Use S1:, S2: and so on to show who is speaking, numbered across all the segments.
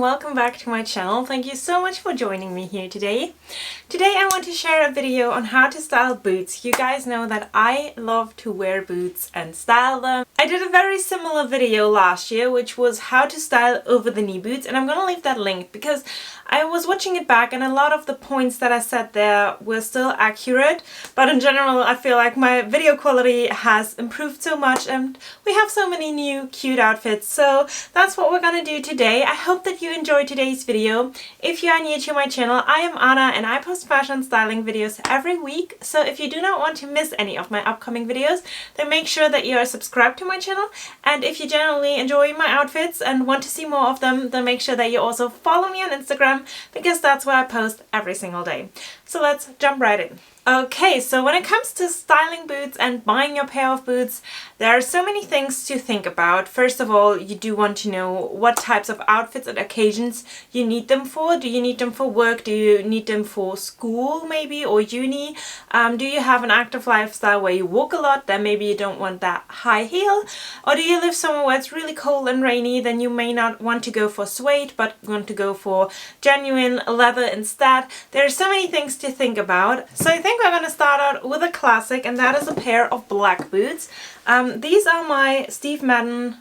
S1: welcome back to my channel. Thank you so much for joining me here today. Today I want to share a video on how to style boots. You guys know that I love to wear boots and style them. I did a very similar video last year which was how to style over the knee boots, and I'm gonna leave that link because I was watching it back and a lot of the points that I said there were still accurate, but in general I feel like my video quality has improved so much and we have so many new cute outfits, so that's what we're gonna do today. I hope that you enjoyed today's video. If you are new to my channel, I am Anna and I post fashion styling videos every week, so if you do not want to miss any of my upcoming videos, then make sure that you are subscribed to my channel, and if you generally enjoy my outfits and want to see more of them, then make sure that you also follow me on Instagram because that's where I post every single day. So let's jump right in. Okay, so when it comes to styling boots and buying your pair of boots, there are so many things to think about. First of all, you do want to know what types of outfits and occasions you need them for. Do you need them for work? Do you need them for school maybe, or uni? Do you have an active lifestyle where you walk a lot? Then maybe you don't want that high heel. Or do you live somewhere where it's really cold and rainy? Then you may not want to go for suede but want to go for genuine leather instead. There are so many things to think about. So I think we're going to start out with a classic, and that is a pair of black boots. These are my Steve Madden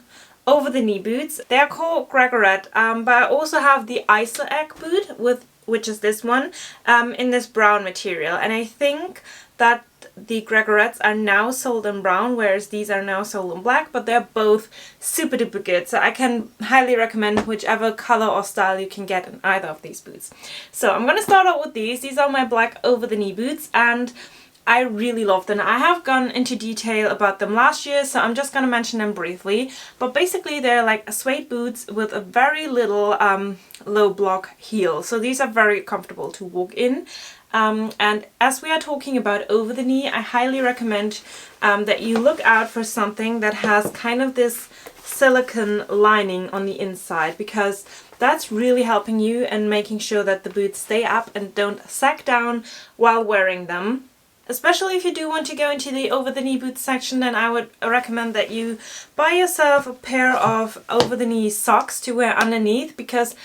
S1: over the knee boots. They're called Gregorette, but I also have the Iso Egg boot, which is this one, in this brown material, and I think that the Gregorettes are now sold in brown, whereas these are now sold in black, but they're both super duper good, so I can highly recommend whichever color or style you can get in either of these boots. So I'm gonna start out with these. These are my black over the knee boots and I really love them. I have gone into detail about them last year, so I'm just gonna mention them briefly, but basically they're like suede boots with a very little low block heel, so these are very comfortable to walk in. And as we are talking about over the knee, I highly recommend that you look out for something that has kind of this silicone lining on the inside, because that's really helping you and making sure that the boots stay up and don't sag down while wearing them. Especially if you do want to go into the over the knee boots section, then I would recommend that you buy yourself a pair of over the knee socks to wear underneath, because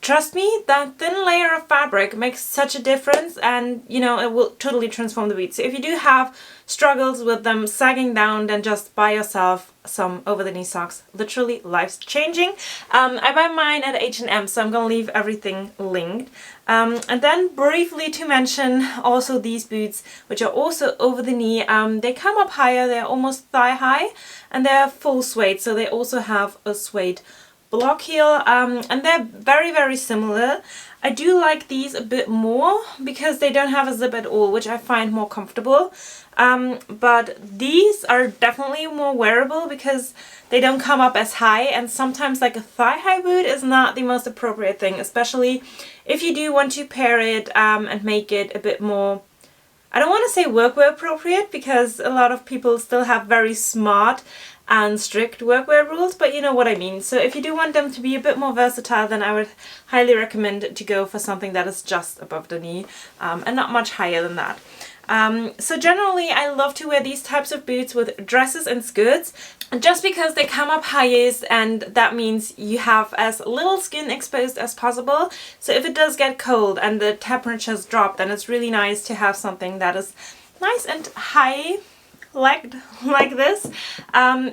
S1: trust me, that thin layer of fabric makes such a difference, and you know, it will totally transform the boots. So if you do have struggles with them sagging down, then just buy yourself some over the knee socks. Literally life changing. I buy mine at H&M, so I'm gonna leave everything linked. And then briefly to mention also these boots, which are also over the knee. They come up higher, they're almost thigh high, and they're full suede, so they also have a suede block heel, and they're very similar. I do like these a bit more because they don't have a zip at all, which I find more comfortable, but these are definitely more wearable because they don't come up as high, and sometimes like a thigh-high boot is not the most appropriate thing, especially if you do want to pair it and make it a bit more, I don't want to say workwear appropriate, because a lot of people still have very smart and strict workwear rules, but you know what I mean. So if you do want them to be a bit more versatile, then I would highly recommend to go for something that is just above the knee and not much higher than that. So generally I love to wear these types of boots with dresses and skirts, just because they come up highest, and that means you have as little skin exposed as possible. So if it does get cold and the temperatures drop, then it's really nice to have something that is nice and high legged like this.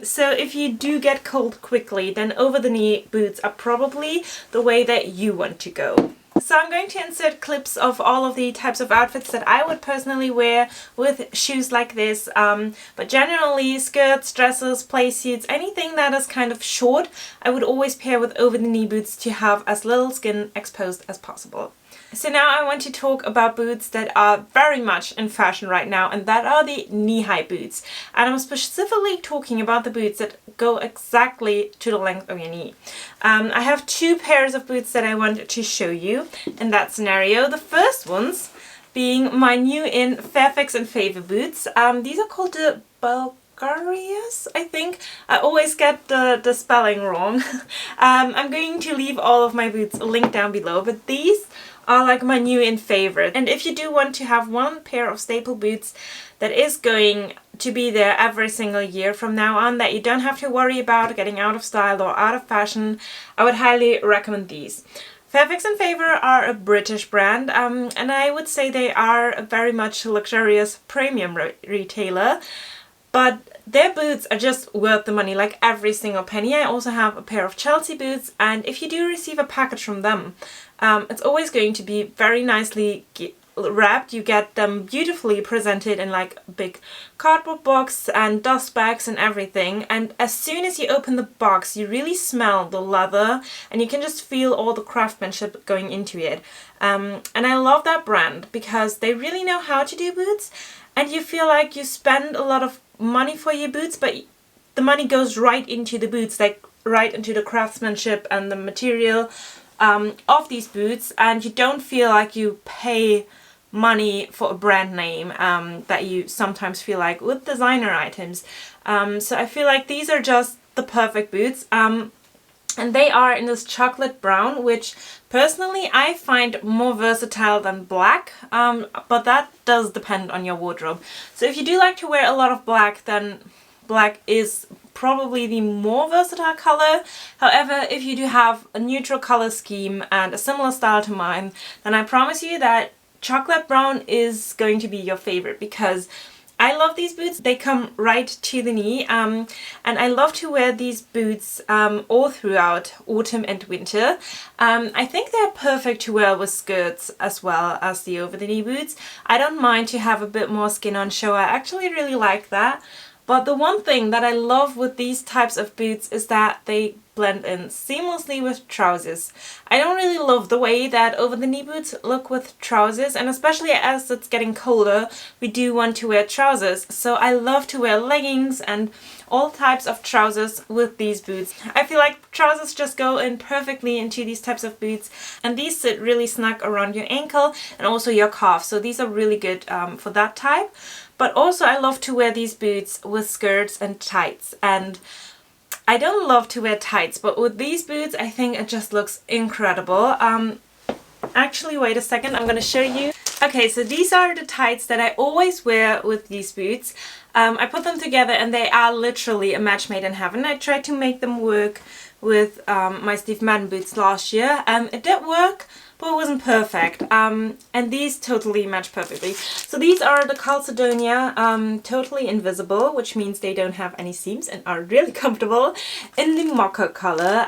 S1: So if you do get cold quickly, then over the knee boots are probably the way that you want to go. So I'm going to insert clips of all of the types of outfits that I would personally wear with shoes like this, but generally skirts, dresses, playsuits, anything that is kind of short, I would always pair with over the knee boots to have as little skin exposed as possible. So now I want to talk about boots that are very much in fashion right now, and that are the knee-high boots. And I'm specifically talking about the boots that go exactly to the length of your knee. I have two pairs of boots that I want to show you in that scenario. The first ones being my new in Fairfax and Favor boots. These are called the Bulgarians, I think. I always get the spelling wrong. I'm going to leave all of my boots linked down below, but these are like my new in favorite. And if you do want to have one pair of staple boots that is going to be there every single year from now on, that you don't have to worry about getting out of style or out of fashion, I would highly recommend these. Fairfax and Favour are a British brand, and I would say they are a very much luxurious premium retailer, but their boots are just worth the money, like every single penny. I also have a pair of Chelsea boots, and if you do receive a package from them, it's always going to be very nicely wrapped. You get them beautifully presented in like a big cardboard box and dust bags and everything, and as soon as you open the box you really smell the leather and you can just feel all the craftsmanship going into it. And I love that brand because they really know how to do boots, and you feel like you spend a lot of money for your boots, but the money goes right into the boots, like right into the craftsmanship and the material of these boots, and you don't feel like you pay money for a brand name that you sometimes feel like with designer items. So I feel like these are just the perfect boots, and they are in this chocolate brown, which personally I find more versatile than black, but that does depend on your wardrobe. So if you do like to wear a lot of black, then black is probably the more versatile color. However, if you do have a neutral color scheme and a similar style to mine, then I promise you that chocolate brown is going to be your favorite, because I love these boots. They come right to the knee, and I love to wear these boots all throughout autumn and winter. I think they're perfect to wear with skirts as well as the over-the-knee boots. I don't mind to have a bit more skin on show. I actually really like that. But the one thing that I love with these types of boots is that they blend in seamlessly with trousers. I don't really love the way that over-the-knee boots look with trousers, and especially as it's getting colder, we do want to wear trousers. So I love to wear leggings and all types of trousers with these boots. I feel like trousers just go in perfectly into these types of boots, and these sit really snug around your ankle and also your calf. So these are really good for that type. But also I love to wear these boots with skirts and tights, and I don't love to wear tights, but with these boots I think it just looks incredible. Actually, wait a second, I'm gonna show you. Okay, so these are the tights that I always wear with these boots. I put them together and they are literally a match made in heaven. I tried to make them work with my Steve Madden boots last year. It did work, but it wasn't perfect. And these totally match perfectly. So these are the Calcedonia Totally Invisible, which means they don't have any seams and are really comfortable, in the mocha color.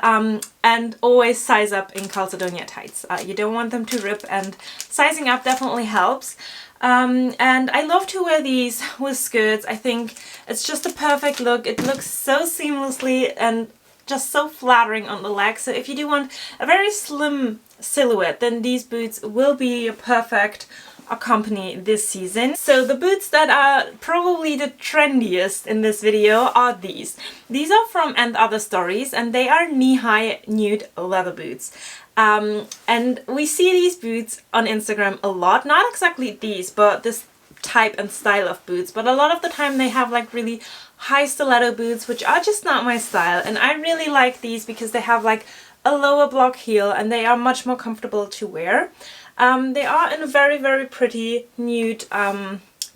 S1: And always size up in Calcedonia tights. You don't want them to rip, and sizing up definitely helps. And I love to wear these with skirts. I think it's just a perfect look. It looks so seamlessly and just so flattering on the leg. So if you do want a very slim silhouette, then these boots will be a perfect accompany this season. So the boots that are probably the trendiest in this video are these. These are from And Other Stories, and they are knee-high nude leather boots. And we see these boots on Instagram a lot. Not exactly these, but this type and style of boots. But a lot of the time they have like really high stiletto boots, which are just not my style. And I really like these because they have like a lower block heel and they are much more comfortable to wear. They are in a very, very pretty nude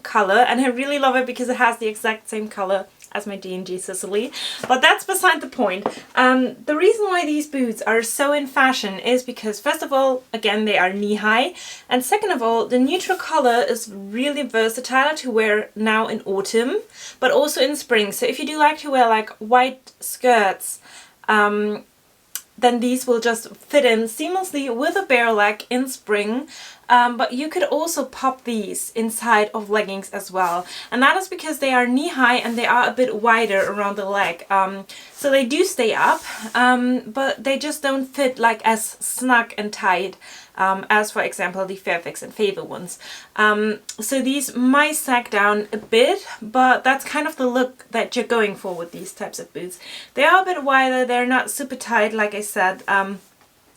S1: color, and I really love it because it has the exact same color as my D&G Sicily. But that's beside the point. The reason why these boots are so in fashion is because, first of all, again, they are knee-high, and second of all, the neutral color is really versatile to wear now in autumn, but also in spring. So if you do like to wear like white skirts, then these will just fit in seamlessly with a bare leg in spring. But you could also pop these inside of leggings as well. And that is because they are knee-high and they are a bit wider around the leg. So they do stay up, but they just don't fit like as snug and tight as, for example, the Fairfax and Favour ones. So these might sag down a bit, but that's kind of the look that you're going for with these types of boots. They are a bit wider, they're not super tight, like I said.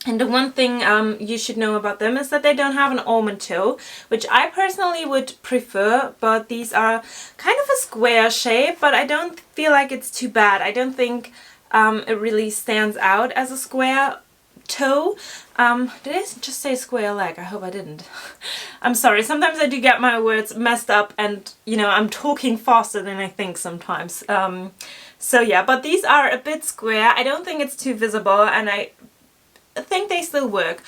S1: And the one thing you should know about them is that they don't have an almond toe, which I personally would prefer, but these are kind of a square shape, but I don't feel like it's too bad. I don't think it really stands out as a square toe. Did I just say square leg? I hope I didn't. I'm sorry, sometimes I do get my words messed up and, you know, I'm talking faster than I think sometimes. So yeah, but these are a bit square. I don't think it's too visible, and I think they still work.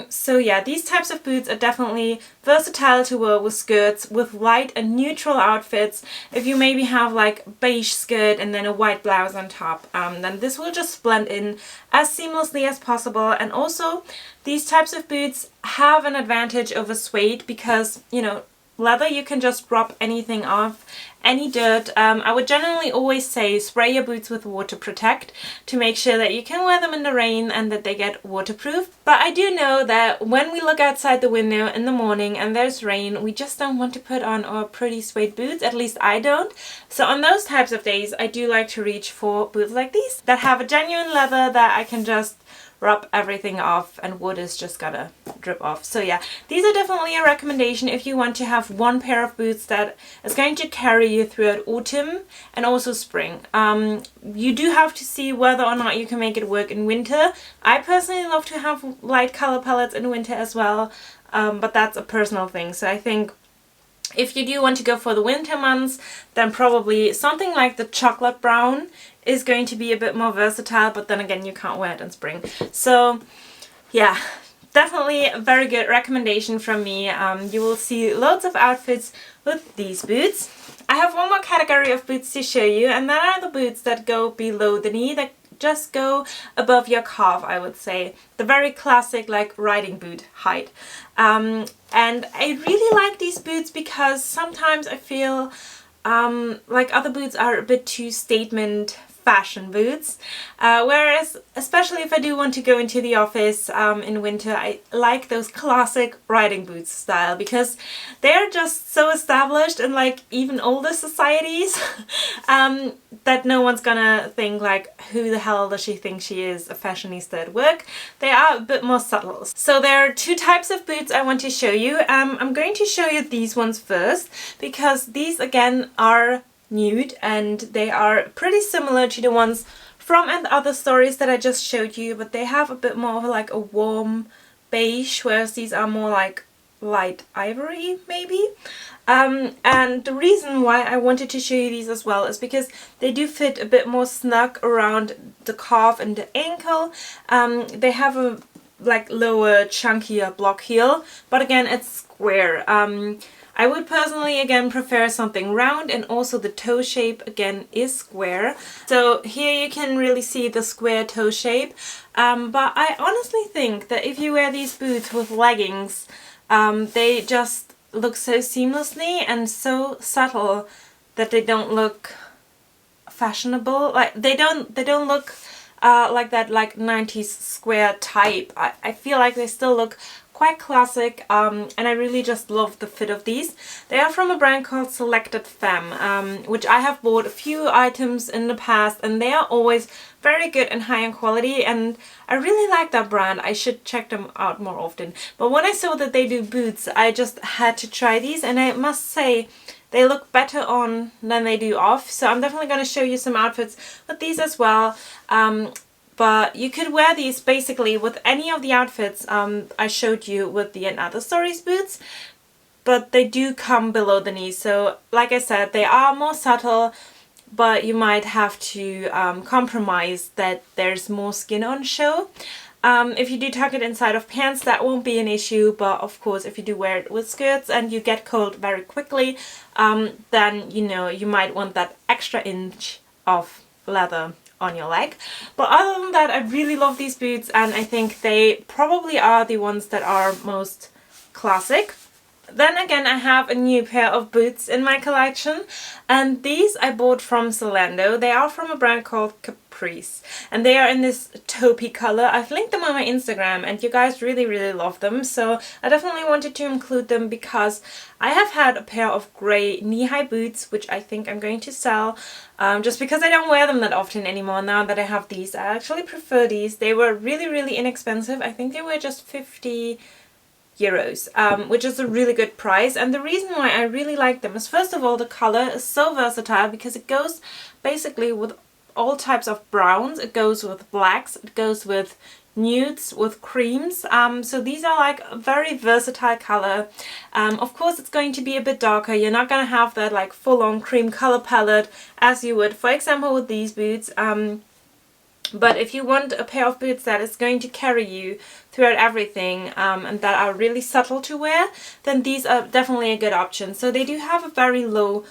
S1: So yeah, these types of boots are definitely versatile to wear with skirts, with light and neutral outfits. If you maybe have like beige skirt and then a white blouse on top, then this will just blend in as seamlessly as possible. And also these types of boots have an advantage over suede because, you know, leather, you can just rub anything off, any dirt. I would generally always say spray your boots with water protect to make sure that you can wear them in the rain and that they get waterproof. But I do know that when we look outside the window in the morning and there's rain, we just don't want to put on our pretty suede boots, at least I don't. So on those types of days, I do like to reach for boots like these that have a genuine leather that I can just rub everything off and wood is just gonna drip off. So yeah, these are definitely a recommendation if you want to have one pair of boots that is going to carry you throughout autumn and also spring. You do have to see whether or not you can make it work in winter. I personally love to have light color palettes in winter as well, but that's a personal thing. So I think if you do want to go for the winter months, then probably something like the chocolate brown is going to be a bit more versatile, but then again, you can't wear it in spring. So yeah, definitely a very good recommendation from me. You will see loads of outfits with these boots. I have one more category of boots to show you, and that are the boots that go below the knee, that just go above your calf, I would say. The very classic like riding boot height. And I really like these boots because sometimes I feel like other boots are a bit too statement fashion boots, whereas especially if I do want to go into the office in winter, I like those classic riding boots style because they're just so established in like even older societies that no one's gonna think like, who the hell does she think she is, a fashionista at work. They are a bit more subtle. So there are two types of boots I want to show you. I'm going to show you these ones first because these again are nude and they are pretty similar to the ones from and other stories that I just showed you, but they have a bit more of like a warm beige, whereas these are more like light ivory maybe. And the reason why I wanted to show you these as well is because they do fit a bit more snug around the calf and the ankle. They have a like lower chunkier block heel, but again it's square. I would personally again prefer something round, and also the toe shape again is square. So here you can really see the square toe shape, but I honestly think that if you wear these boots with leggings, they just look so seamlessly and so subtle that they don't look fashionable. Like they don't look like that like 90s square type. I feel like they still look quite classic, and I really just love the fit of these. They are from a brand called Femme, which I have bought a few items in the past, and they are always very good and high in quality, and I really like that brand. I should check them out more often. But when I saw that they do boots, I just had to try these, and I must say they look better on than they do off. So I'm definitely going to show you some outfits with these as well. But you could wear these basically with any of the outfits I showed you with the Other Stories boots, but they do come below the knee. So like I said, they are more subtle, but you might have to compromise that there's more skin on show. If you do tuck it inside of pants, that won't be an issue, but of course if you do wear it with skirts and you get cold very quickly, then you know you might want that extra inch of leather on your leg. But other than that, I really love these boots, and I think they probably are the ones that are most classic. Then again, I have a new pair of boots in my collection, and these I bought from Zalando. They are from a brand called Caprice, and they are in this taupey color. I've linked them on my Instagram, and you guys really love them, so I definitely wanted to include them because I have had a pair of grey knee-high boots, which I think I'm going to sell, just because I don't wear them that often anymore now that I have these. I actually prefer these. They were really inexpensive. I think they were just 50 euros, which is a really good price. And the reason why I really like them is, first of all, the color is so versatile because it goes basically with all types of browns. It goes with blacks, it goes with nudes with creams. So these are like a very versatile color. Of course it's going to be a bit darker. You're not going to have that like full-on cream color palette as you would, for example, with these boots. But if you want a pair of boots that is going to carry you throughout everything and that are really subtle to wear, then these are definitely a good option. So they do have a very low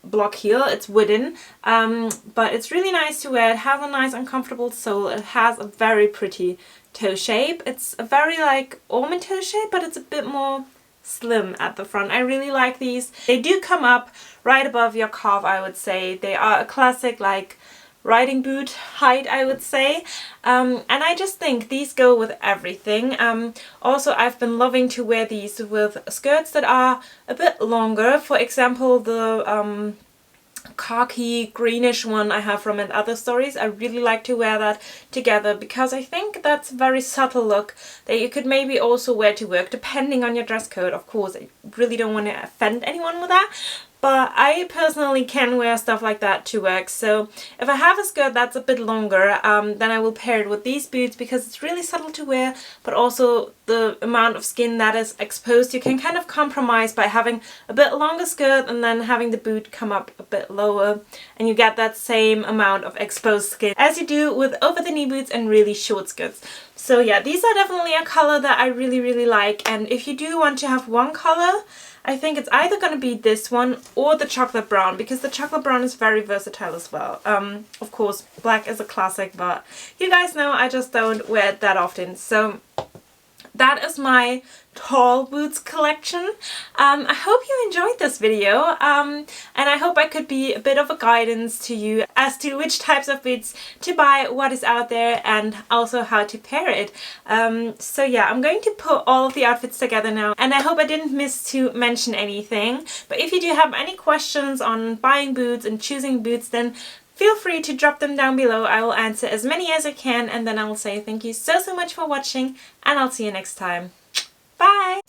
S1: block heel. It's wooden, but it's really nice to wear. It has a nice and comfortable sole. It has a very pretty toe shape. It's a very like almond toe shape, but it's a bit more slim at the front. I really like these. They do come up right above your calf, I would say. They are a classic like riding boot height, I would say, and I just think these go with everything. Also, I've been loving to wear these with skirts that are a bit longer. For example, the khaki greenish one I have from Other Stories. I really like to wear that together because I think that's a very subtle look that you could maybe also wear to work, depending on your dress code. Of course, I really don't want to offend anyone with that, but I personally can wear stuff like that to work. So if I have a skirt that's a bit longer, then I will pair it with these boots because it's really subtle to wear, but also the amount of skin that is exposed, you can kind of compromise by having a bit longer skirt and then having the boot come up a bit lower, and you get that same amount of exposed skin as you do with over-the-knee boots and really short skirts. So yeah, these are definitely a color that I really like, and if you do want to have one color, I think it's either going to be this one or the chocolate brown, because the chocolate brown is very versatile as well. Of course, black is a classic, but you guys know I just don't wear it that often. So that is my tall boots collection. I hope you enjoyed this video, and I hope I could be a bit of a guidance to you as to which types of boots to buy, what is out there, and also how to pair it. So yeah, I'm going to put all of the outfits together now, and I hope I didn't miss to mention anything. But if you do have any questions on buying boots and choosing boots, then feel free to drop them down below. I will answer as many as I can, and then I will say thank you so much for watching, and I'll see you next time. Bye!